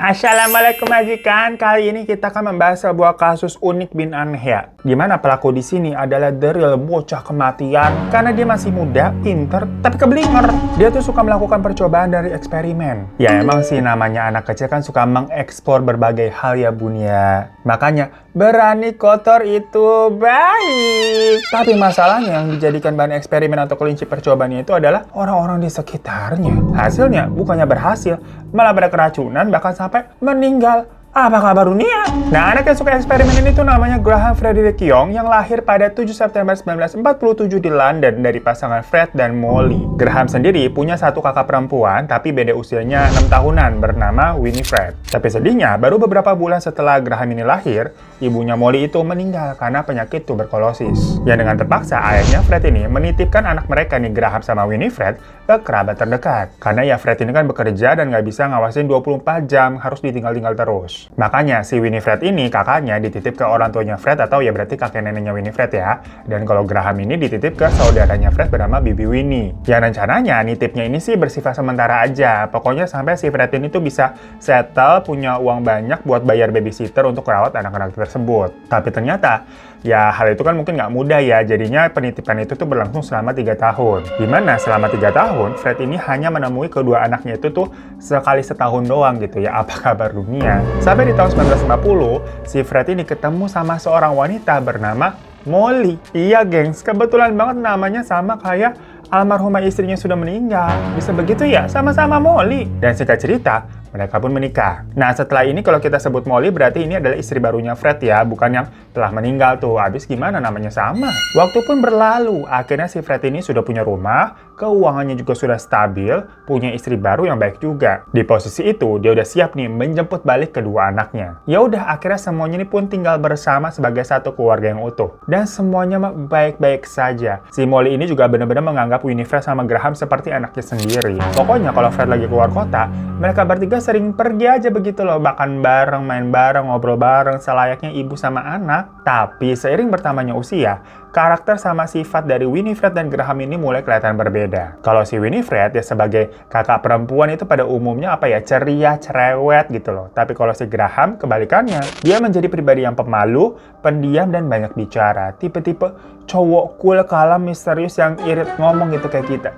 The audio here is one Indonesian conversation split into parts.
Assalamualaikum majikan. Kali ini kita akan membahas sebuah kasus unik bin aneh ya. Di mana pelaku di sini adalah deril bocah kematian karena dia masih muda, pinter, tapi keblinger. Dia tuh suka melakukan percobaan dari eksperimen. Ya emang sih namanya anak kecil kan suka mengeksplor berbagai hal ya bun ya. Makanya berani kotor itu baik. Tapi masalahnya yang dijadikan bahan eksperimen atau kelinci percobaannya itu adalah orang-orang di sekitarnya. Hasilnya bukannya berhasil, malah pada keracunan bahkan sampai meninggal. Apa kabar dunia? Nah, anak yang suka eksperimen ini tuh namanya Graham Frederick Young yang lahir pada 7 September 1947 di London dari pasangan Fred dan Molly. Graham sendiri punya satu kakak perempuan tapi beda usianya 6 tahunan bernama Winifred. Tapi sedihnya, baru beberapa bulan setelah Graham ini lahir, ibunya Molly itu meninggal karena penyakit tuberkulosis. Yang dengan terpaksa ayahnya Fred ini menitipkan anak mereka nih Graham sama Winifred ke kerabat terdekat. Karena ya Fred ini kan bekerja dan nggak bisa ngawasin 24 jam, harus ditinggal-tinggal terus. Makanya si Winifred ini kakaknya dititip ke orang tuanya Fred atau ya berarti kakek neneknya Winifred ya. Dan kalau Graham ini dititip ke saudaranya Fred bernama Bibi Winnie. Yang rencananya nitipnya ini sih bersifat sementara aja. Pokoknya sampai si Fred ini tuh bisa settle, punya uang banyak buat bayar babysitter untuk merawat anak-anak tersebut. Tapi ternyata ya hal itu kan mungkin nggak mudah ya. Jadinya penitipan itu tuh berlangsung selama 3 tahun. Dimana selama 3 tahun Fred ini hanya menemui kedua anaknya itu tuh sekali setahun doang gitu ya. Apa kabar dunia? Sampai di tahun 1950, si Fred ini ketemu sama seorang wanita bernama Molly. Iya gengs, kebetulan banget namanya sama kayak almarhumah istrinya sudah meninggal. Bisa begitu ya, sama-sama Molly. Dan singkat cerita, mereka pun menikah. Nah setelah ini kalau kita sebut Molly berarti ini adalah istri barunya Fred ya, bukan yang telah meninggal tuh. Habis gimana namanya sama. Waktu pun berlalu, akhirnya si Fred ini sudah punya rumah, keuangannya juga sudah stabil, punya istri baru yang baik juga. Di posisi itu dia udah siap nih menjemput balik kedua anaknya. Ya udah akhirnya semuanya ini pun tinggal bersama sebagai satu keluarga yang utuh. Dan semuanya baik-baik saja. Si Molly ini juga benar-benar menganggap Winifred sama Graham seperti anaknya sendiri. Pokoknya kalau Fred lagi keluar kota, mereka bertiga sering pergi aja begitu loh, makan bareng, main bareng, ngobrol bareng, selayaknya ibu sama anak. Tapi seiring bertambahnya usia, karakter sama sifat dari Winifred dan Graham ini mulai kelihatan berbeda. Kalau si Winifred ya sebagai kakak perempuan itu pada umumnya apa ya, ceria, cerewet gitu loh. Tapi kalau si Graham kebalikannya, dia menjadi pribadi yang pemalu, pendiam dan banyak bicara. Tipe-tipe cowok cool, kalem, misterius yang irit ngomong gitu kayak kita.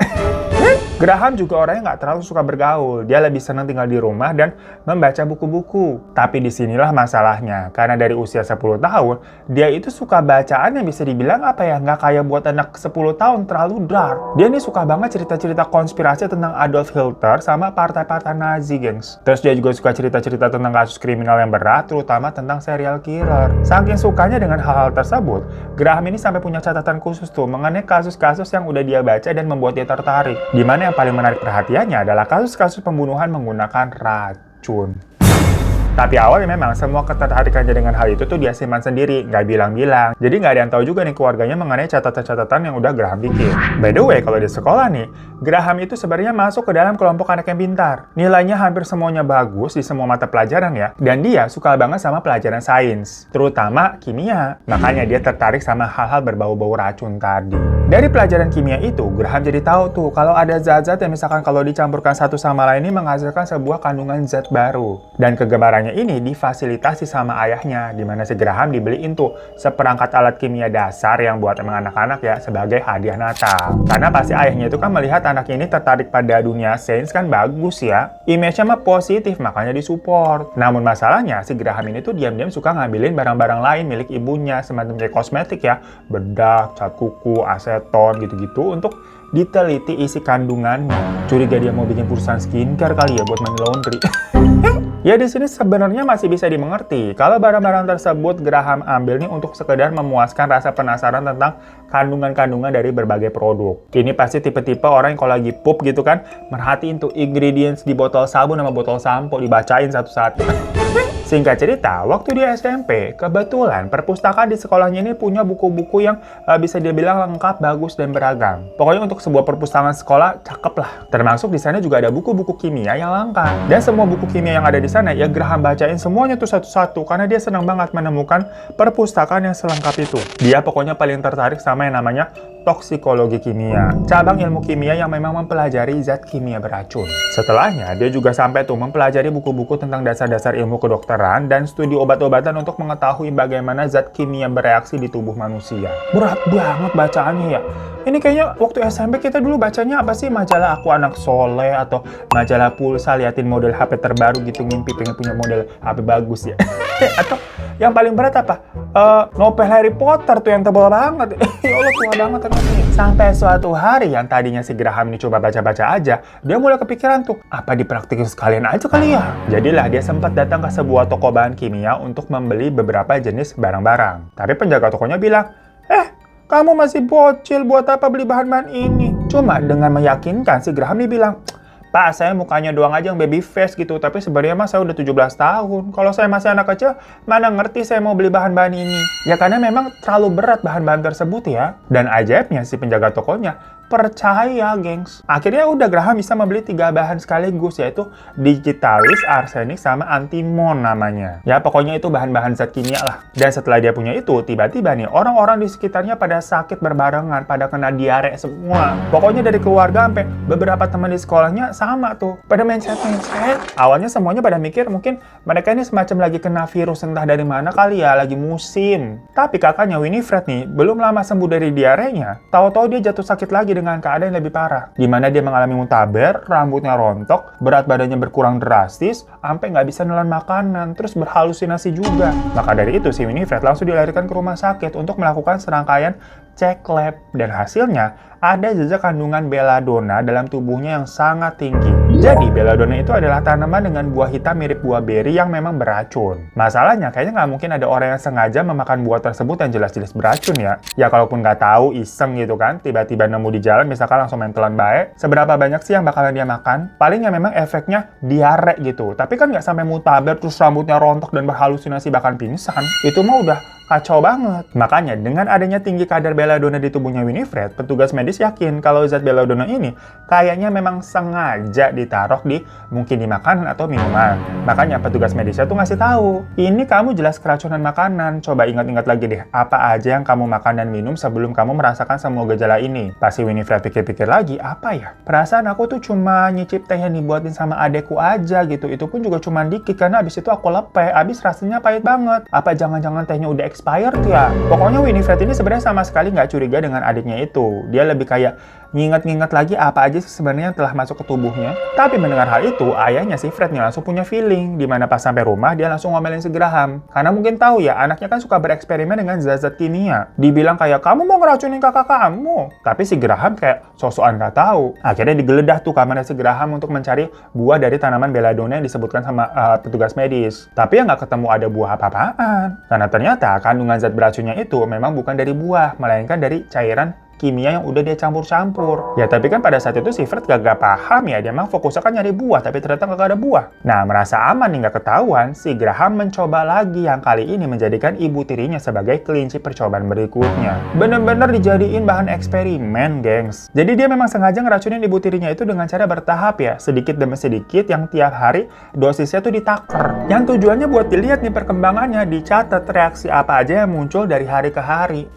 Graham juga orangnya nggak terlalu suka bergaul. Dia lebih senang tinggal di rumah dan membaca buku-buku. Tapi disinilah masalahnya. Karena dari usia 10 tahun, dia itu suka bacaan yang bisa dibilang apa ya, nggak kayak buat anak 10 tahun, terlalu dark. Dia nih suka banget cerita-cerita konspirasi tentang Adolf Hitler sama partai-partai Nazi, gengs. Terus dia juga suka cerita-cerita tentang kasus kriminal yang berat, terutama tentang serial killer. Saking sukanya dengan hal-hal tersebut, Graham ini sampai punya catatan khusus tuh mengenai kasus-kasus yang udah dia baca dan membuat dia tertarik. Dimana yang paling menarik perhatiannya adalah kasus-kasus pembunuhan menggunakan racun. Tapi awalnya memang semua ketertarikannya dengan hal itu tuh dia simpan sendiri, nggak bilang-bilang. Jadi nggak ada yang tahu juga nih keluarganya mengenai catatan-catatan yang udah Graham bikin. By the way, kalau di sekolah nih, Graham itu sebenarnya masuk ke dalam kelompok anak yang pintar. Nilainya hampir semuanya bagus di semua mata pelajaran ya. Dan dia suka banget sama pelajaran sains, terutama kimia. Makanya dia tertarik sama hal-hal berbau-bau racun tadi. Dari pelajaran kimia itu, Graham jadi tahu tuh kalau ada zat-zat yang misalkan kalau dicampurkan satu sama lain ini menghasilkan sebuah kandungan zat baru. Dan kegemarannya ini difasilitasi sama ayahnya, di mana si Graham dibeliin tuh seperangkat alat kimia dasar yang buat emang anak-anak ya sebagai hadiah Natal. Karena pasti ayahnya itu kan melihat anaknya ini tertarik pada dunia sains kan bagus ya. Image-nya mah positif, makanya disupport. Namun masalahnya si Graham ini tuh diam-diam suka ngambilin barang-barang lain milik ibunya, semacam kayak kosmetik ya, bedak, cat kuku, aseton gitu-gitu untuk diteliti isi kandungannya. Curiga dia mau bikin perusahaan skincare kali ya buat money laundry. Ya di sini sebenarnya masih bisa dimengerti kalau barang-barang tersebut Graham ambil nih untuk sekedar memuaskan rasa penasaran tentang kandungan-kandungan dari berbagai produk. Ini pasti tipe-tipe orang yang kalau lagi pup gitu kan merhatiin tuh ingredients di botol sabun sama botol sampo, dibacain satu-satu. Singkat cerita, waktu dia SMP, kebetulan perpustakaan di sekolahnya ini punya buku-buku yang bisa dia bilang lengkap, bagus, dan beragam. Pokoknya untuk sebuah perpustakaan sekolah, cakep lah. Termasuk di sana juga ada buku-buku kimia yang langka. Dan semua buku kimia yang ada di sana, ya Graham bacain semuanya tuh satu-satu, karena dia senang banget menemukan perpustakaan yang selengkap itu. Dia pokoknya paling tertarik sama yang namanya toksikologi kimia, cabang ilmu kimia yang memang mempelajari zat kimia beracun. Setelahnya, dia juga sampai tuh mempelajari buku-buku tentang dasar-dasar ilmu kedokteran dan studi obat-obatan untuk mengetahui bagaimana zat kimia bereaksi di tubuh manusia. Berat banget bacaannya ya. Ini kayaknya waktu SMP kita dulu bacanya apa sih? Majalah Aku Anak Soleh atau majalah Pulsa, liatin model HP terbaru gitu, ngimpi pengen punya model HP bagus ya. Atau yang paling berat apa? Novel Harry Potter tuh yang tebal banget. Ya Allah, tua banget ternyata. Sampai suatu hari yang tadinya si Graham ini coba baca-baca aja, dia mulai kepikiran tuh, apa dipraktikin sekalian aja kali ya? Jadilah dia sempat datang ke sebuah toko bahan kimia untuk membeli beberapa jenis barang-barang. Tapi penjaga tokonya bilang, kamu masih bocil, buat apa beli bahan-bahan ini? Cuma dengan meyakinkan si Graham nih bilang, Pak, saya mukanya doang aja yang baby face gitu, tapi sebenarnya mah saya udah 17 tahun. Kalau saya masih anak kecil, mana ngerti saya mau beli bahan-bahan ini? Ya karena memang terlalu berat bahan-bahan tersebut ya. Dan ajaibnya si penjaga tokonya percaya, gengs. Akhirnya udah Graham bisa membeli 3 bahan sekaligus, yaitu digitalis, arsenik, sama antimon namanya. Ya pokoknya itu bahan-bahan zat kimia lah. Dan setelah dia punya itu, tiba-tiba nih orang-orang di sekitarnya pada sakit berbarengan, pada kena diare semua. Pokoknya dari keluarga sampai beberapa teman di sekolahnya sama tuh, pada mencet-mencet. Awalnya semuanya pada mikir mungkin mereka ini semacam lagi kena virus entah dari mana kali ya, lagi musim. Tapi kakaknya Winifred nih, belum lama sembuh dari diarenya, tahu-tahu dia jatuh sakit lagi dengan keadaan yang lebih parah, di mana dia mengalami muntaber, rambutnya rontok, berat badannya berkurang drastis, sampai nggak bisa nelan makanan, terus berhalusinasi juga. Maka dari itu si Winifred langsung dilarikan ke rumah sakit untuk melakukan serangkaian cek lab, dan hasilnya ada jejak kandungan belladonna dalam tubuhnya yang sangat tinggi. Jadi belladonna itu adalah tanaman dengan buah hitam mirip buah beri yang memang beracun. Masalahnya kayaknya nggak mungkin ada orang yang sengaja memakan buah tersebut yang jelas-jelas beracun ya. Ya kalaupun nggak tahu, iseng gitu kan, tiba-tiba nemu di jalan misalkan langsung mentelan baik, seberapa banyak sih yang bakalan dia makan? Palingnya memang efeknya diare gitu. Tapi kan nggak sampai mutaber terus rambutnya rontok dan berhalusinasi bahkan pingsan. Itu mah udah kacau banget. Makanya dengan adanya tinggi kadar belladonna di tubuhnya Winifred, petugas medis yakin kalau zat belladonna ini kayaknya memang sengaja ditaruh mungkin di makanan atau minuman. Makanya petugas medisnya tuh ngasih tahu, ini kamu jelas keracunan makanan. Coba ingat-ingat lagi deh, apa aja yang kamu makan dan minum sebelum kamu merasakan semua gejala ini. Pasti Winifred pikir-pikir lagi, apa ya? Perasaan aku tuh cuma nyicip teh yang dibuatin sama adekku aja gitu. Itu pun juga cuma dikit karena abis itu aku lepeh. Abis rasanya pahit banget. Apa jangan-jangan tehnya udah expired ya? Pokoknya Winifred ini sebenarnya sama sekali nggak curiga dengan adiknya itu. Dia lebih kayak nginget-nginget lagi apa aja sebenarnya yang telah masuk ke tubuhnya. Tapi mendengar hal itu, ayahnya si Fred nih langsung punya feeling, dimana pas sampai rumah dia langsung ngomelin si Graham. Karena mungkin tahu ya, anaknya kan suka bereksperimen dengan zat-zat kimia. Dibilang kayak, kamu mau ngeracunin kakak kamu. Tapi si Graham kayak sok-sokan nggak tahu. Akhirnya digeledah tuh kamarnya si Graham untuk mencari buah dari tanaman belladonna yang disebutkan sama petugas medis. Tapi ya nggak ketemu ada buah apa-apaan. Karena ternyata kandungan zat beracunnya itu memang bukan dari buah, melainkan dari cairan kimia yang udah dia campur-campur. Ya tapi kan pada saat itu si Fred gak paham ya, dia mah fokusnya kan nyari buah, tapi ternyata gak ada buah. Nah merasa aman nih gak ketahuan, si Graham mencoba lagi yang kali ini menjadikan ibu tirinya sebagai kelinci percobaan berikutnya. Bener-bener dijadiin bahan eksperimen, gengs. Jadi dia memang sengaja ngeracunin ibu tirinya itu dengan cara bertahap ya, sedikit demi sedikit yang tiap hari dosisnya tuh ditaker. Yang tujuannya buat dilihat nih perkembangannya, dicatat reaksi apa aja yang muncul dari hari ke hari.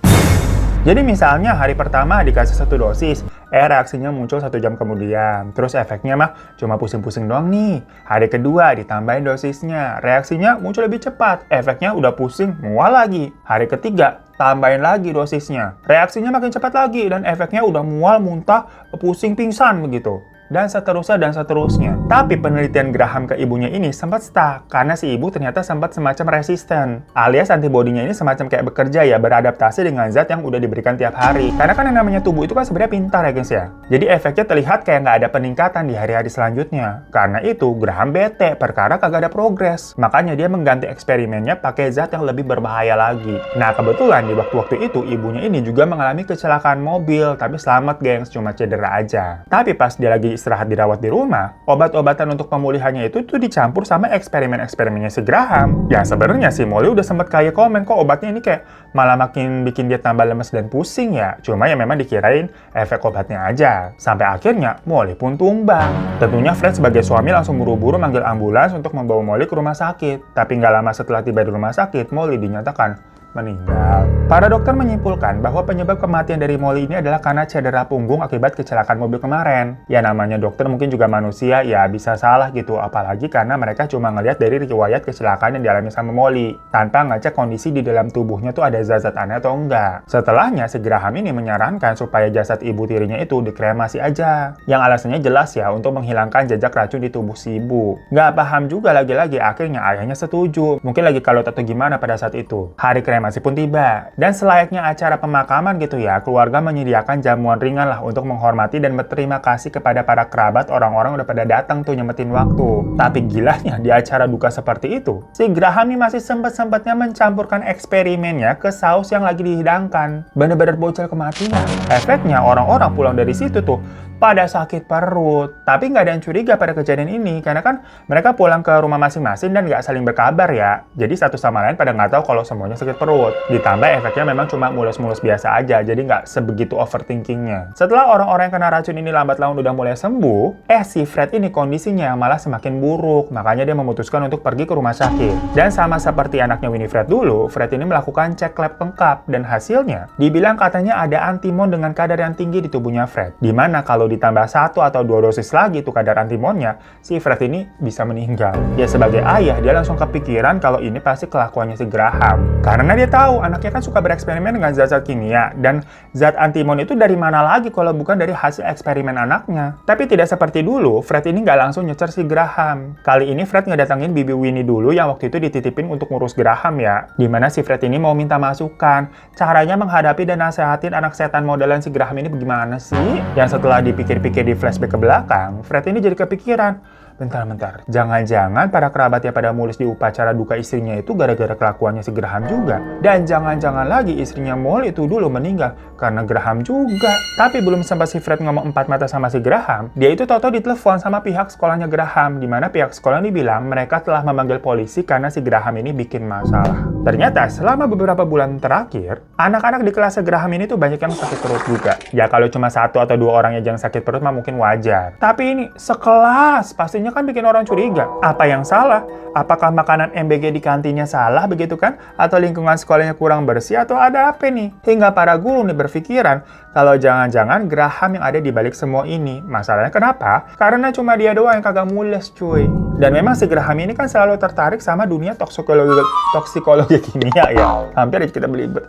Jadi misalnya hari pertama dikasih 1 dosis, reaksinya muncul 1 jam kemudian. Terus efeknya mah cuma pusing-pusing doang nih. Hari kedua ditambahin dosisnya, reaksinya muncul lebih cepat. Efeknya udah pusing, mual lagi. Hari ketiga, tambahin lagi dosisnya. Reaksinya makin cepat lagi dan efeknya udah mual, muntah, pusing, pingsan begitu. Dan seterusnya dan seterusnya. Tapi penelitian Graham ke ibunya ini sempat stuck karena si ibu ternyata sempat semacam resisten, alias antibodinya ini semacam kayak bekerja ya, beradaptasi dengan zat yang udah diberikan tiap hari. Karena kan yang namanya tubuh itu kan sebenarnya pintar ya guys ya. Jadi efeknya terlihat kayak nggak ada peningkatan di hari-hari selanjutnya. Karena itu Graham bete perkara kagak ada progres. Makanya dia mengganti eksperimennya pakai zat yang lebih berbahaya lagi. Nah kebetulan di waktu-waktu itu ibunya ini juga mengalami kecelakaan mobil, tapi selamat gengs, cuma cedera aja. Tapi pas dia lagi istirahat dirawat di rumah, obat-obatan untuk pemulihannya itu tuh dicampur sama eksperimen-eksperimennya si Graham. Ya sebenarnya si Molly udah sempet kayak komen kok obatnya ini kayak malah makin bikin dia tambah lemes dan pusing ya. Cuma ya memang dikirain efek obatnya aja. Sampai akhirnya Molly pun tumbang. Tentunya Fred sebagai suami langsung buru-buru manggil ambulans untuk membawa Molly ke rumah sakit. Tapi nggak lama setelah tiba di rumah sakit, Molly dinyatakan meninggal. Para dokter menyimpulkan bahwa penyebab kematian dari Molly ini adalah karena cedera punggung akibat kecelakaan mobil kemarin. Ya namanya dokter mungkin juga manusia, ya bisa salah gitu. Apalagi karena mereka cuma ngelihat dari riwayat kecelakaan yang dialami sama Molly, tanpa ngecek kondisi di dalam tubuhnya tuh ada zat-zat aneh atau enggak. Setelahnya, si Graham ini menyarankan supaya jasad ibu tirinya itu dikremasi aja. Yang alasannya jelas ya, untuk menghilangkan jejak racun di tubuh si ibu. Nggak paham juga lagi-lagi, akhirnya ayahnya setuju. Mungkin lagi kalau atau gimana pada saat itu. Hari kremasi pun tiba. Dan selayaknya acara pemakaman gitu ya, keluarga menyediakan jamuan ringan lah untuk menghormati dan berterima kasih kepada para kerabat. Orang-orang udah pada datang tuh nyempetin waktu. Tapi gilanya di acara duka seperti itu, si Graham ini masih sempat-sempatnya mencampurkan eksperimennya ke saus yang lagi dihidangkan. Bener-bener bocil kematian. Efeknya orang-orang pulang dari situ tuh pada sakit perut. Tapi nggak ada yang curiga pada kejadian ini, karena kan mereka pulang ke rumah masing-masing dan nggak saling berkabar ya. Jadi satu sama lain pada nggak tahu kalau semuanya sakit perut. Ditambah efeknya memang cuma mulus-mulus biasa aja, jadi nggak sebegitu overthinkingnya. Setelah orang-orang yang kena racun ini lambat laun udah mulai sembuh, si Fred ini kondisinya malah semakin buruk. Makanya dia memutuskan untuk pergi ke rumah sakit. Dan sama seperti anaknya Winifred dulu, Fred ini melakukan cek lab lengkap, dan hasilnya dibilang katanya ada antimon dengan kadar yang tinggi di tubuhnya Fred. Dimana kalau ditambah 1 atau 2 dosis lagi tuh kadar antimonnya, si Fred ini bisa meninggal. Ya sebagai ayah, dia langsung kepikiran kalau ini pasti kelakuannya si Graham. Karena dia tahu anaknya kan suka bereksperimen dengan zat-zat kimia, dan zat antimon itu dari mana lagi kalau bukan dari hasil eksperimen anaknya. Tapi tidak seperti dulu, Fred ini nggak langsung nyecer si Graham. Kali ini Fred ngedatangin Bibi Winnie dulu yang waktu itu dititipin untuk ngurus Graham ya. Dimana si Fred ini mau minta masukan, caranya menghadapi dan nasehatin anak setan modelan si Graham ini bagaimana sih? Yang setelah dipikir-pikir di flashback ke belakang, Fred ini jadi kepikiran, bentar, jangan-jangan para kerabatnya pada mulus di upacara duka istrinya itu gara-gara kelakuannya si Graham juga. Dan jangan-jangan lagi istrinya Molly itu dulu meninggal karena Graham juga. Tapi belum sempat si Fred ngomong empat mata sama si Graham, dia itu tahu-tahu ditelepon sama pihak sekolahnya Graham, di mana pihak sekolah ini bilang mereka telah memanggil polisi karena si Graham ini bikin masalah. Ternyata selama beberapa bulan terakhir, anak-anak di kelas Graham ini tuh banyak yang sakit perut juga. Ya kalau cuma 1 atau 2 orang aja yang sakit perut mah mungkin wajar. Tapi ini sekelas pastinya kan bikin orang curiga. Apa yang salah? Apakah makanan MBG di kantinnya salah begitu kan? Atau lingkungan sekolahnya kurang bersih atau ada apa nih? Hingga para guru nih berpikiran kalau jangan-jangan Graham yang ada di balik semua ini. Masalahnya kenapa? Karena cuma dia doang yang kagak mules cuy. Dan memang si Graham ini kan selalu tertarik sama dunia toksikologi kimia ya. Hampir aja kita belibet.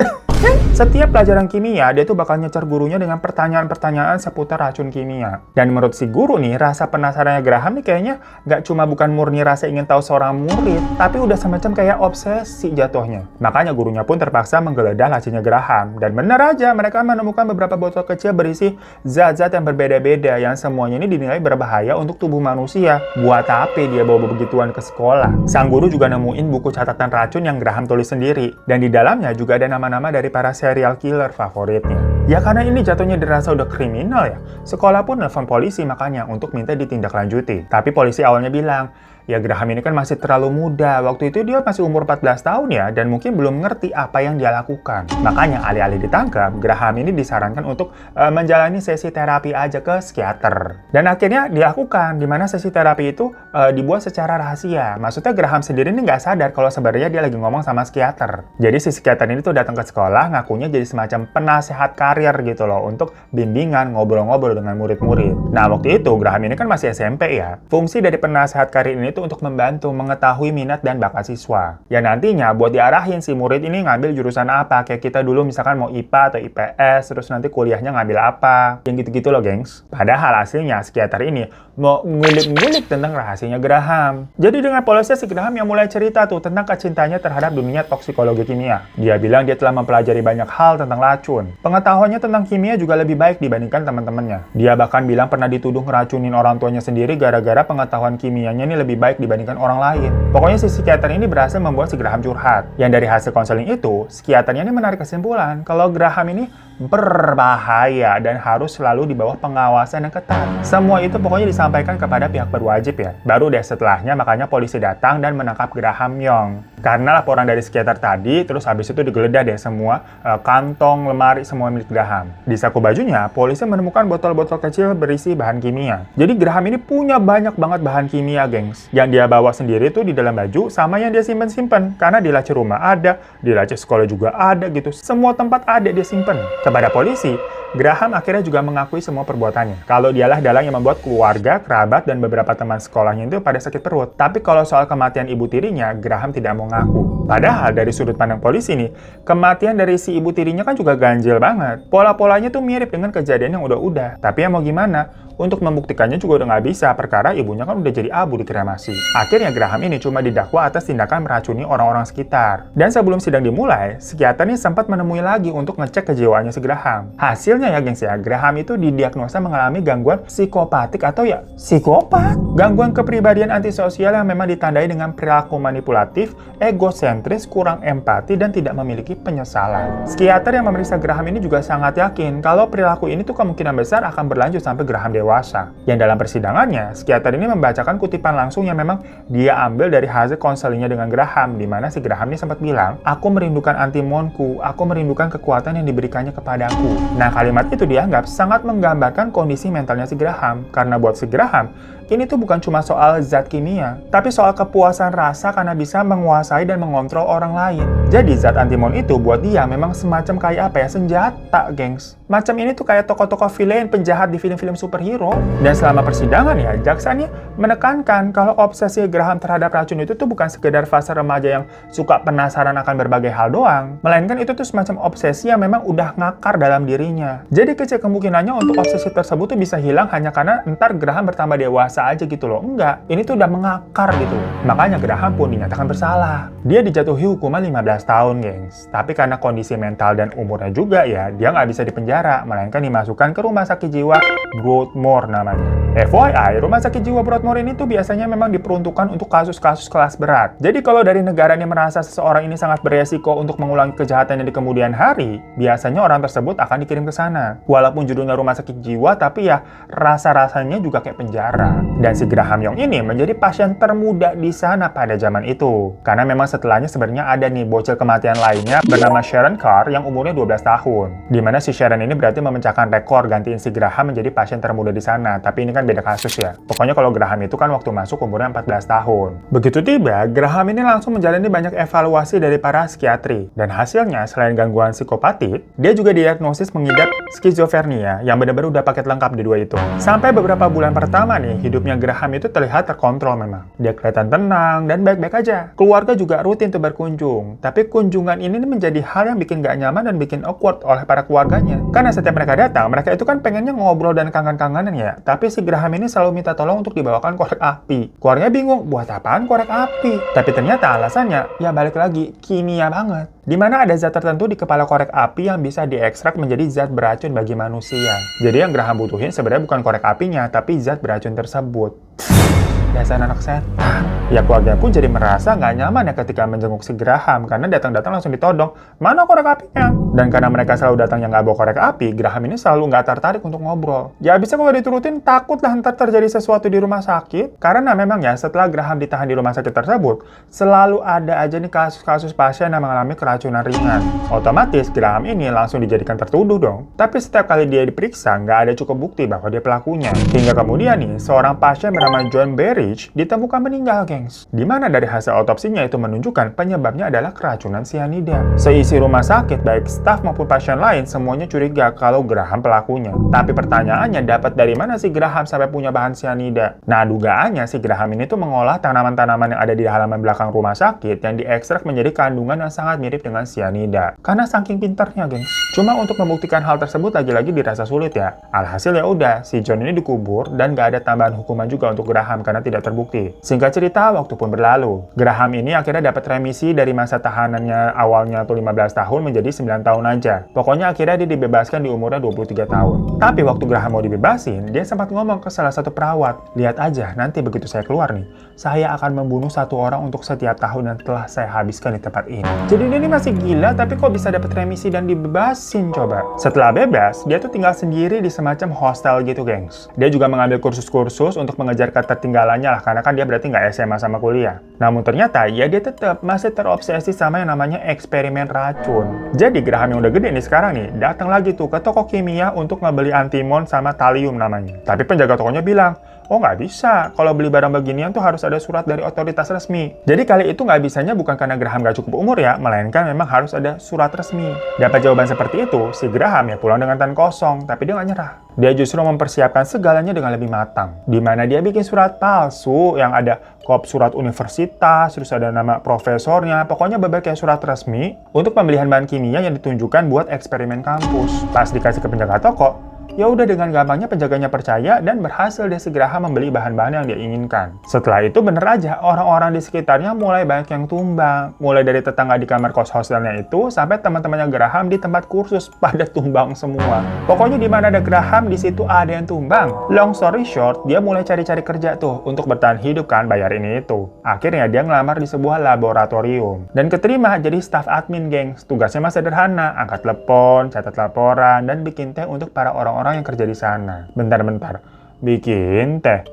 Setiap pelajaran kimia, dia tuh bakal nyecer gurunya dengan pertanyaan-pertanyaan seputar racun kimia. Dan menurut si guru nih, rasa penasarannya Graham nih kayaknya nggak cuma bukan murni rasa ingin tahu seorang murid, tapi udah semacam kayak obsesi jatuhnya. Makanya gurunya pun terpaksa menggeledah lacinya Graham. Dan benar aja, mereka menemukan beberapa botol kecil berisi zat-zat yang berbeda-beda, yang semuanya ini dinilai berbahaya untuk tubuh manusia. Buat apa dia bawa begituan ke sekolah? Sang guru juga nemuin buku catatan racun yang Graham tulis sendiri. Dan di dalamnya juga ada nama-nama dari para serial killer favoritnya. Ya karena ini jatuhnya dirasa udah kriminal ya. Sekolah pun nelfon polisi makanya untuk minta ditindaklanjuti. Tapi polisi awalnya bilang, ya Graham ini kan masih terlalu muda. Waktu itu dia masih umur 14 tahun ya, dan mungkin belum ngerti apa yang dia lakukan. Makanya alih-alih ditangkap, Graham ini disarankan untuk menjalani sesi terapi aja ke psikiater. Dan akhirnya dilakukan, di mana sesi terapi itu dibuat secara rahasia. Maksudnya Graham sendiri ini nggak sadar kalau sebenarnya dia lagi ngomong sama psikiater. Jadi si psikiater ini tuh datang ke sekolah, ngakunya jadi semacam penasehat karir gitu loh, untuk bimbingan, ngobrol-ngobrol dengan murid-murid. Nah waktu itu Graham ini kan masih SMP ya. Fungsi dari penasehat karir ini untuk membantu mengetahui minat dan bakat siswa. Ya nantinya buat diarahin si murid ini ngambil jurusan apa. Kayak kita dulu misalkan mau IPA atau IPS, terus nanti kuliahnya ngambil apa. Yang gitu-gitu loh gengs. Padahal hasilnya psikiater ini mau ngulik-ngulik tentang rahasianya Graham. Jadi dengan polosnya si Graham yang mulai cerita tuh tentang kecintanya terhadap dunia toksikologi kimia. Dia bilang dia telah mempelajari banyak hal tentang racun. Pengetahuannya tentang kimia juga lebih baik dibandingkan teman-temannya. Dia bahkan bilang pernah dituduh ngeracunin orang tuanya sendiri gara-gara pengetahuan kimianya ini lebih baik dibandingkan orang lain. Pokoknya si psikiater ini berhasil membuat si Graham curhat. Yang dari hasil konseling itu, psikiaternya ini menarik kesimpulan kalau Graham ini berbahaya dan harus selalu di bawah pengawasan yang ketat. Semua itu pokoknya disampaikan kepada pihak berwajib ya. Baru deh setelahnya makanya polisi datang dan menangkap Graham Young. Karena laporan dari psikiater tadi, terus habis itu digeledah deh semua kantong, lemari, semua milik Graham. Di saku bajunya, polisi menemukan botol-botol kecil berisi bahan kimia. Jadi Graham ini punya banyak banget bahan kimia, gengs. Yang dia bawa sendiri tuh di dalam baju sama yang dia simpen-simpen. Karena di laci rumah ada, di laci sekolah juga ada gitu. Semua tempat ada dia simpen. Kepada polisi, Graham akhirnya juga mengakui semua perbuatannya. Kalau dialah dalang yang membuat keluarga, kerabat, dan beberapa teman sekolahnya itu pada sakit perut. Tapi kalau soal kematian ibu tirinya, Graham tidak mau ngaku. Padahal dari sudut pandang polisi nih, kematian dari si ibu tirinya kan juga ganjil banget. Pola-polanya tuh mirip dengan kejadian yang udah-udah. Tapi ya mau gimana? Untuk membuktikannya juga udah nggak bisa, perkara ibunya kan udah jadi abu dikremasi. Akhirnya Graham ini cuma didakwa atas tindakan meracuni orang-orang sekitar. Dan sebelum sidang dimulai, psikiater ini sempat menemui lagi untuk ngecek kejiwaannya si Graham. Hasilnya ya gengs ya, Graham itu didiagnosa mengalami gangguan psikopatik atau ya psikopat. Gangguan kepribadian antisosial yang memang ditandai dengan perilaku manipulatif, egosentris, kurang empati, dan tidak memiliki penyesalan. Psikiater yang memeriksa Graham ini juga sangat yakin kalau perilaku ini tuh kemungkinan besar akan berlanjut sampai Graham dewasa. Yang dalam persidangannya, psikiater ini membacakan kutipan langsung yang memang dia ambil dari hasil konselingnya dengan Graham, di mana si Graham ini sempat bilang, "Aku merindukan antimonku, aku merindukan kekuatan yang diberikannya kepadaku." Nah, kalimat itu dianggap sangat menggambarkan kondisi mentalnya si Graham, karena buat si Graham, ini tuh bukan cuma soal zat kimia, tapi soal kepuasan rasa karena bisa menguasai dan mengontrol orang lain. Jadi zat antimon itu buat dia memang semacam kayak apa ya, senjata, gengs. Macam ini tuh kayak tokoh-tokoh villain penjahat di film-film superhero. Dan selama persidangan ya, jaksa ini menekankan kalau obsesi Graham terhadap racun itu tuh bukan sekedar fase remaja yang suka penasaran akan berbagai hal doang, melainkan itu tuh semacam obsesi yang memang udah ngakar dalam dirinya. Jadi kecil kemungkinannya untuk obsesi tersebut tuh bisa hilang hanya karena entar Graham bertambah dewasa aja gitu loh. Enggak, ini tuh udah mengakar gitu. Makanya Graham pun dinyatakan bersalah. Dia dijatuhi hukuman 15 tahun, gengs. Tapi karena kondisi mental dan umurnya juga ya, dia nggak bisa dipenjara, melainkan dimasukkan ke rumah sakit jiwa Broadmoor namanya. FYI, rumah sakit jiwa Broadmoor ini tuh biasanya memang diperuntukkan untuk kasus-kasus kelas berat. Jadi kalau dari negara yang merasa seseorang ini sangat beresiko untuk mengulangi kejahatannya di kemudian hari, biasanya orang tersebut akan dikirim ke sana. Walaupun judulnya rumah sakit jiwa, tapi ya rasa-rasanya juga kayak penjara. Dan si Graham Young ini menjadi pasien termuda di sana pada zaman itu. Karena memang setelahnya sebenarnya ada nih bocil kematian lainnya bernama Sharon Carr yang umurnya 12 tahun. Dimana si Sharon ini berarti memecahkan rekor gantiin si Graham menjadi pasien termuda di sana. Tapi ini kan beda kasus ya. Pokoknya kalau Graham itu kan waktu masuk umurnya 14 tahun. Begitu tiba, Graham ini langsung menjalani banyak evaluasi dari para psikiatri. Dan hasilnya, selain gangguan psikopatik, dia juga diagnosis mengidap skizofrenia yang benar-benar udah paket lengkap di dua itu. Sampai beberapa bulan pertama nih, hidupnya Graham itu terlihat terkontrol memang. Dia kelihatan tenang dan baik-baik aja. Keluarga juga rutin tuh berkunjung. Tapi kunjungan ini menjadi hal yang bikin gak nyaman dan bikin awkward oleh para keluarganya. Karena setiap mereka datang, mereka itu kan pengennya ngobrol dan kangen-kangenan ya. Tapi si Graham ini selalu minta tolong untuk dibawakan korek api. Keluarganya bingung, buat apaan korek api? Tapi ternyata alasannya, ya balik lagi, kimia banget. Dimana ada zat tertentu di kepala korek api yang bisa diekstrak menjadi zat beracun bagi manusia. Jadi yang Graham butuhin sebenarnya bukan korek apinya, tapi zat beracun tersebut. Dasar anak setan. Ya keluarga pun jadi merasa nggak nyaman ya ketika menjenguk si Graham karena datang-datang langsung ditodong, mana korek apinya? Dan karena mereka selalu datang yang nggak bawa korek api, Graham ini selalu nggak tertarik untuk ngobrol. Ya bisa kalau diturutin takut lah ntar terjadi sesuatu di rumah sakit. Karena memang ya setelah Graham ditahan di rumah sakit tersebut, selalu ada aja nih kasus-kasus pasien yang mengalami keracunan ringan. Otomatis Graham ini langsung dijadikan tertuduh dong. Tapi setiap kali dia diperiksa, nggak ada cukup bukti bahwa dia pelakunya. Hingga kemudian nih, seorang pasien bernama John Berridge ditemukan meninggal, gengs. Dimana dari hasil otopsinya itu menunjukkan penyebabnya adalah keracunan sianida. Seisi rumah sakit, baik staf maupun pasien lain, semuanya curiga kalau Graham pelakunya. Tapi pertanyaannya, dapat dari mana si Graham sampai punya bahan sianida? Nah, dugaannya si Graham ini tuh mengolah tanaman-tanaman yang ada di halaman belakang rumah sakit yang diekstrak menjadi kandungan yang sangat mirip dengan sianida. Karena saking pintarnya, gengs. Cuma untuk membuktikan hal tersebut lagi-lagi dirasa sulit ya. Alhasil ya udah, si John ini dikubur dan gak ada tambahan hukuman juga untuk Graham karena tidak terbukti. Singkat cerita, waktu pun berlalu. Graham ini akhirnya dapat remisi dari masa tahanannya awalnya tuh 15 tahun menjadi 9 tahun aja. Pokoknya akhirnya dia dibebaskan di umurnya 23 tahun. Tapi waktu Graham mau dibebasin, dia sempat ngomong ke salah satu perawat, "Lihat aja, nanti begitu saya keluar nih, saya akan membunuh satu orang untuk setiap tahun yang telah saya habiskan di tempat ini." Jadi dia ini masih gila, tapi kok bisa dapat remisi dan dibebasin coba? Setelah bebas, dia tuh tinggal sendiri di semacam hostel gitu, gengs. Dia juga mengambil kursus-kursus untuk mengejar ketertinggalannya lah, karena kan dia berarti nggak SMA sama kuliah. Namun ternyata, ya dia tetap masih terobsesi sama yang namanya eksperimen racun. Jadi Graham yang udah gede nih sekarang nih, datang lagi tuh ke toko kimia untuk ngebeli antimon sama talium namanya. Tapi penjaga tokonya bilang, "Oh nggak bisa, kalau beli barang beginian tuh harus ada surat dari otoritas resmi." Jadi kali itu nggak bisanya bukan karena Graham nggak cukup umur ya, melainkan memang harus ada surat resmi. Dapat jawaban seperti itu, si Graham ya pulang dengan tangan kosong, tapi dia nggak nyerah. Dia justru mempersiapkan segalanya dengan lebih matang. Di mana dia bikin surat palsu yang ada kop surat universitas, terus ada nama profesornya, pokoknya berbagai surat resmi untuk pembelian bahan kimia yang ditunjukkan buat eksperimen kampus. Pas dikasih ke penjaga toko, ya udah dengan gampangnya penjaganya percaya dan berhasil dia segera membeli bahan-bahan yang dia inginkan. Setelah itu bener aja, orang-orang di sekitarnya mulai banyak yang tumbang. Mulai dari tetangga di kamar kos hostelnya itu, sampai teman-temannya Graham di tempat kursus pada tumbang semua. Pokoknya di mana ada Graham, di situ ada yang tumbang. Long story short, dia mulai cari-cari kerja tuh untuk bertahan hidup kan, bayar ini itu. Akhirnya dia ngelamar di sebuah laboratorium. Dan keterima jadi staff admin, gengs. Tugasnya mah sederhana, angkat telepon, catat laporan, dan bikin teh untuk para orang-orang yang kerja di sana. Bentar. Bikin teh.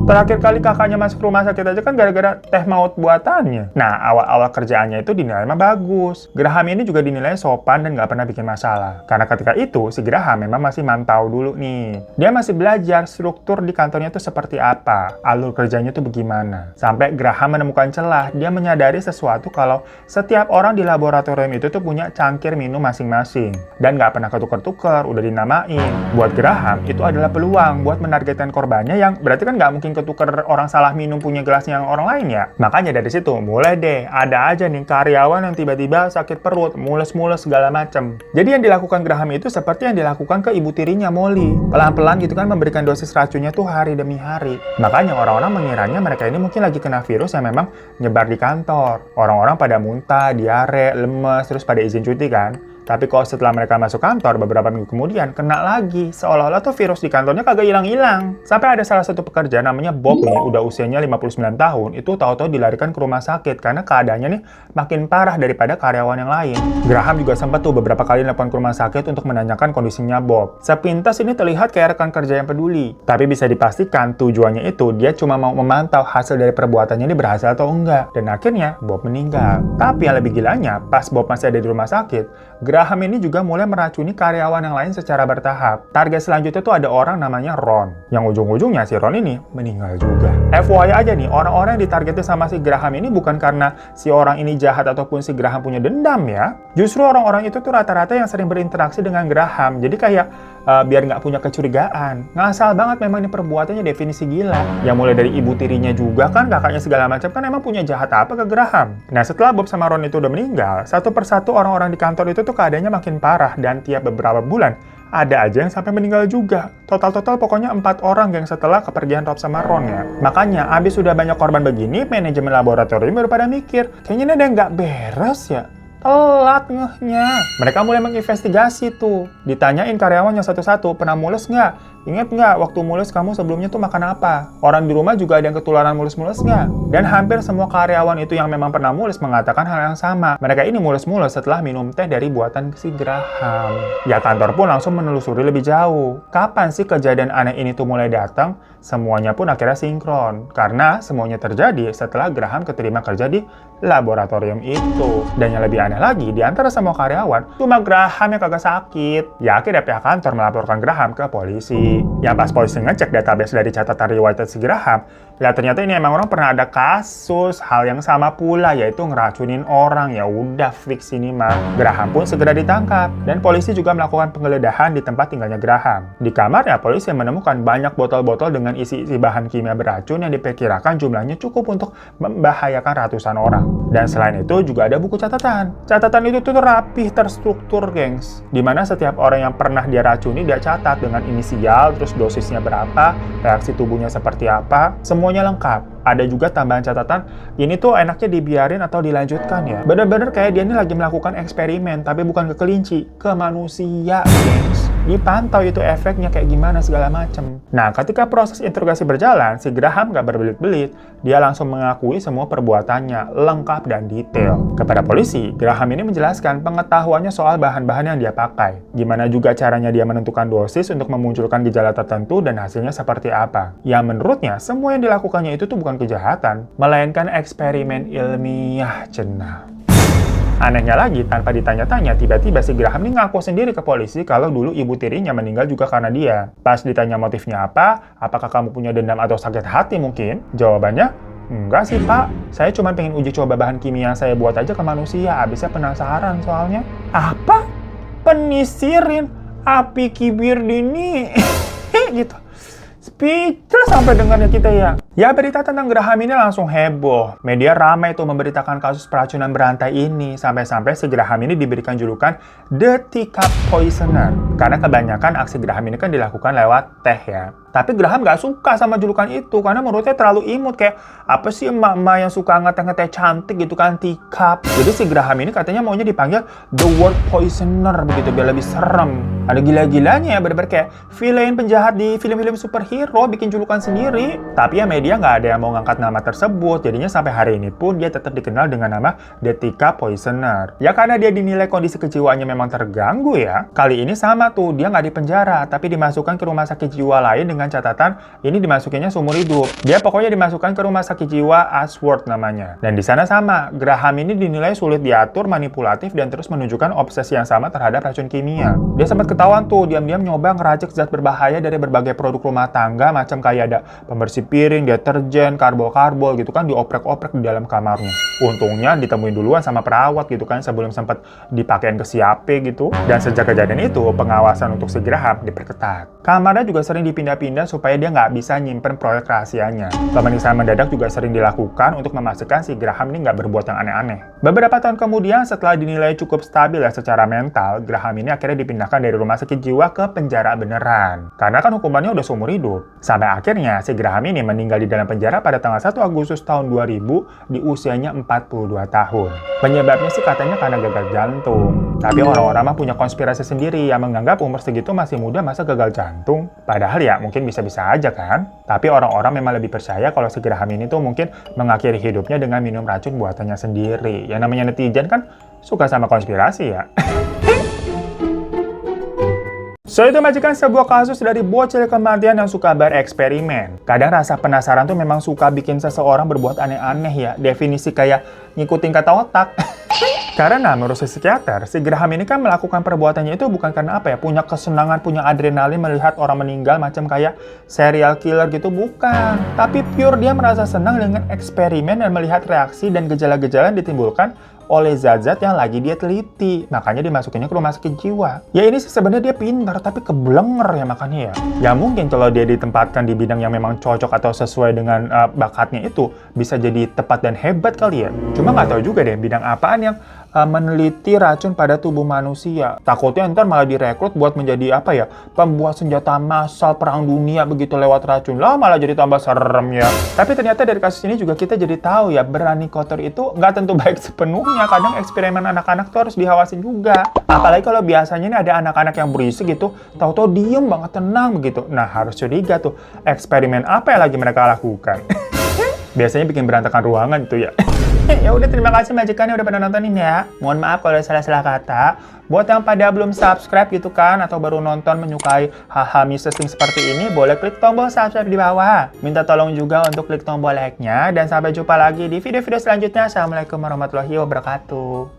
Terakhir kali kakaknya masuk rumah sakit aja kan gara-gara teh maut buatannya. Nah, awal-awal kerjaannya itu dinilai mah bagus. Graham ini juga dinilai sopan dan nggak pernah bikin masalah. Karena ketika itu, si Graham memang masih mantau dulu nih. Dia masih belajar struktur di kantornya itu seperti apa, alur kerjanya itu bagaimana. Sampai Graham menemukan celah, dia menyadari sesuatu kalau setiap orang di laboratorium itu tuh punya cangkir minum masing-masing. Dan nggak pernah ketukar-tukar, udah dinamain. Buat Graham, itu adalah peluang buat menargetkan korbannya yang berarti kan nggak mungkin ketukar orang salah minum punya gelasnya yang orang lain ya. Makanya dari situ mulai deh ada aja nih karyawan yang tiba-tiba sakit perut, mules-mules segala macem. Jadi yang dilakukan Graham itu seperti yang dilakukan ke ibu tirinya Molly. Pelan-pelan gitu kan memberikan dosis racunnya tuh hari demi hari. Makanya orang-orang mengiranya mereka ini mungkin lagi kena virus yang memang nyebar di kantor. Orang-orang pada muntah, diare, lemes, terus pada izin cuti kan. Tapi kok setelah mereka masuk kantor, beberapa minggu kemudian, kena lagi. Seolah-olah tuh virus di kantornya kagak hilang-hilang. Sampai ada salah satu pekerja namanya Bob nih, udah usianya 59 tahun, itu tahu-tahu dilarikan ke rumah sakit karena keadaannya nih makin parah daripada karyawan yang lain. Graham juga sempat tuh beberapa kali nelpon ke rumah sakit untuk menanyakan kondisinya Bob. Sepintas ini terlihat kayak rekan kerja yang peduli. Tapi bisa dipastikan tujuannya itu dia cuma mau memantau hasil dari perbuatannya ini berhasil atau enggak. Dan akhirnya Bob meninggal. Tapi yang lebih gilanya, pas Bob masih ada di rumah sakit, Graham ini juga mulai meracuni karyawan yang lain secara bertahap. Target selanjutnya tuh ada orang namanya Ron. Yang ujung-ujungnya si Ron ini meninggal juga. FYI aja nih, orang-orang yang ditargetnya sama si Graham ini bukan karena si orang ini jahat ataupun si Graham punya dendam ya. Justru orang-orang itu tuh rata-rata yang sering berinteraksi dengan Graham. Jadi kayak biar nggak punya kecurigaan. Ngasal banget memang ini perbuatannya definisi gila. Yang mulai dari ibu tirinya juga kan, kakaknya segala macam kan emang punya jahat apa ke Graham. Nah setelah Bob sama Ron itu udah meninggal, satu persatu orang-orang di kantor itu tuh keadaannya makin parah dan tiap beberapa bulan ada aja yang sampai meninggal juga. Total pokoknya 4 orang yang setelah kepergian Rob sama Ron ya. Makanya abis sudah banyak korban begini, manajemen laboratorium baru pada mikir, kayaknya ini ada yang nggak beres ya. Telat ngehnya. Mereka mulai menginvestigasi tuh. Ditanyain karyawannya satu-satu, pernah mules nggak? Ingat nggak waktu mules kamu sebelumnya tuh makan apa? Orang di rumah juga ada yang ketularan mules-mules nggak? Dan hampir semua karyawan itu yang memang pernah mules mengatakan hal yang sama. Mereka ini mules-mules setelah minum teh dari buatan si Graham. Ya kantor pun langsung menelusuri lebih jauh. Kapan sih kejadian aneh ini tuh mulai datang? Semuanya pun akhirnya sinkron. Karena semuanya terjadi setelah Graham keterima kerja di laboratorium itu. Dan yang lebih aneh lagi, di antara semua karyawan, cuma Graham yang kagak sakit. Ya akhirnya pihak kantor melaporkan Graham ke polisi. Yang pas polisi ngecek database dari catatan riwayat si Graham, ya ternyata ini emang orang pernah ada kasus hal yang sama pula, yaitu ngeracunin orang. Ya udah fix ini mah. Graham pun segera ditangkap dan polisi juga melakukan penggeledahan di tempat tinggalnya Graham. Di kamarnya polisi menemukan banyak botol-botol dengan isi bahan kimia beracun yang diperkirakan jumlahnya cukup untuk membahayakan ratusan orang. Dan selain itu juga ada buku catatan. Catatan itu tuh rapih, terstruktur, gengs. Dimana setiap orang yang pernah dia racuni dia catat dengan inisial, terus dosisnya berapa, reaksi tubuhnya seperti apa. Semua semuanya lengkap. Ada juga tambahan catatan, ini tuh enaknya dibiarin atau dilanjutkan ya. Bener-bener kayak dia ini lagi melakukan eksperimen, tapi bukan ke kelinci, ke manusia, guys. Dipantau itu efeknya kayak gimana segala macem. Nah, ketika proses interogasi berjalan, si Graham gak berbelit-belit. Dia langsung mengakui semua perbuatannya, lengkap dan detail. Kepada polisi, Graham ini menjelaskan pengetahuannya soal bahan-bahan yang dia pakai. Gimana juga caranya dia menentukan dosis untuk memunculkan gejala tertentu dan hasilnya seperti apa. Yang menurutnya, semua yang dilakukannya itu tuh bukan kejahatan, melainkan eksperimen ilmiah, cenah. Anehnya lagi, tanpa ditanya-tanya, tiba-tiba si Graham ini ngaku sendiri ke polisi kalau dulu ibu tirinya meninggal juga karena dia. Pas ditanya motifnya apa, apakah kamu punya dendam atau sakit hati mungkin? Jawabannya, enggak sih pak, saya cuma pengen uji coba bahan kimia yang saya buat aja ke manusia, abisnya penasaran soalnya. Apa? Penisirin? Api kibir dini? Gitu. Speechless sampai dengarnya kita ya. Ya, berita tentang Graham ini langsung heboh. Media ramai tuh memberitakan kasus peracunan berantai ini. Sampai-sampai si Graham ini diberikan julukan The Teacup Poisoner. Karena kebanyakan aksi Graham ini kan dilakukan lewat teh ya. Tapi Graham gak suka sama julukan itu karena menurutnya terlalu imut. Kayak apa sih emak-emak yang suka ngeteh-ngeteh cantik gitu kan, teacup. Jadi si Graham ini katanya maunya dipanggil The Word Poisoner begitu biar lebih serem. Ada gila-gilanya ya, bener-bener kayak villain penjahat di film-film superhero bikin julukan sendiri. Tapi ya media nggak ada yang mau ngangkat nama tersebut. Jadinya sampai hari ini pun dia tetap dikenal dengan nama The Teacup Poisoner. Ya karena dia dinilai kondisi kejiwaannya memang terganggu ya. Kali ini sama tuh, dia nggak dipenjara tapi dimasukkan ke rumah sakit jiwa lain dengan catatan ini dimasukinnya seumur hidup. Dia pokoknya dimasukkan ke rumah sakit jiwa Ashworth namanya. Dan di sana sama, Graham ini dinilai sulit diatur, manipulatif dan terus menunjukkan obsesi yang sama terhadap racun kimia. Dia sempat ketahuan tuh diam-diam nyoba ngeracik zat berbahaya dari berbagai produk rumah tangga macam kayak ada pembersih piring, deterjen, karbol-karbol gitu kan dioprek-oprek di dalam kamarnya. Untungnya ditemuin duluan sama perawat gitu kan sebelum sempat dipakein ke siape gitu. Dan sejak kejadian itu, pengawasan untuk si Graham diperketat. Kamarnya juga sering dipindah-pindah supaya dia nggak bisa nyimpen proyek rahasianya. Pemeriksaan mendadak juga sering dilakukan untuk memastikan si Graham ini nggak berbuat yang aneh-aneh. Beberapa tahun kemudian setelah dinilai cukup stabil ya secara mental, Graham ini akhirnya dipindahkan dari rumah sakit jiwa ke penjara beneran. Karena kan hukumannya udah seumur hidup. Sampai akhirnya si Graham ini meninggal di dalam penjara pada tanggal 1 Agustus tahun 2000 di usianya 42 tahun. Penyebabnya sih katanya karena gagal jantung. Tapi orang-orang mah punya konspirasi sendiri yang menganggap umur segitu masih muda masa gagal jantung. Padahal ya mungkin bisa-bisa aja kan. Tapi orang-orang memang lebih percaya kalau si Graham ini tuh mungkin mengakhiri hidupnya dengan minum racun buatannya sendiri. Yang namanya netizen kan suka sama konspirasi ya. So, itu majikan sebuah kasus dari bocil kematian yang suka bereksperimen. Kadang rasa penasaran tuh memang suka bikin seseorang berbuat aneh-aneh ya. Definisi kayak ngikutin kata otak. Karena menurut psikiater, si Graham ini kan melakukan perbuatannya itu bukan karena apa ya, punya kesenangan, punya adrenalin melihat orang meninggal macam kayak serial killer gitu, bukan. Tapi pure dia merasa senang dengan eksperimen dan melihat reaksi dan gejala-gejala yang ditimbulkan oleh zat-zat yang lagi dia teliti. Makanya dimasukinnya ke rumah sakit jiwa. Ya ini sih sebenarnya dia pintar, tapi keblenger ya makanya ya. Ya mungkin kalau dia ditempatkan di bidang yang memang cocok atau sesuai dengan bakatnya itu, bisa jadi tepat dan hebat kali ya. Cuma nggak tahu juga deh bidang apaan yang meneliti racun pada tubuh manusia. Takutnya ntar malah direkrut buat menjadi apa ya, pembuat senjata massal perang dunia begitu lewat racun. Lah malah jadi tambah serem ya. Tapi ternyata dari kasus ini juga kita jadi tahu ya, berani kotor itu nggak tentu baik sepenuhnya. Kadang eksperimen anak-anak tuh harus diawasin juga. Apalagi kalau biasanya ini ada anak-anak yang berisik gitu, tahu-tahu diem banget, tenang begitu. Nah harus curiga tuh, eksperimen apa yang lagi mereka lakukan. Biasanya bikin berantakan ruangan tuh ya. Ya udah, terima kasih majikannya udah pada nontonin ya. Mohon maaf kalau ada salah-salah kata. Buat yang pada belum subscribe gitu kan, atau baru nonton menyukai hal-hal misleading seperti ini, boleh klik tombol subscribe di bawah. Minta tolong juga untuk klik tombol like-nya. Dan sampai jumpa lagi di video-video selanjutnya. Assalamualaikum warahmatullahi wabarakatuh.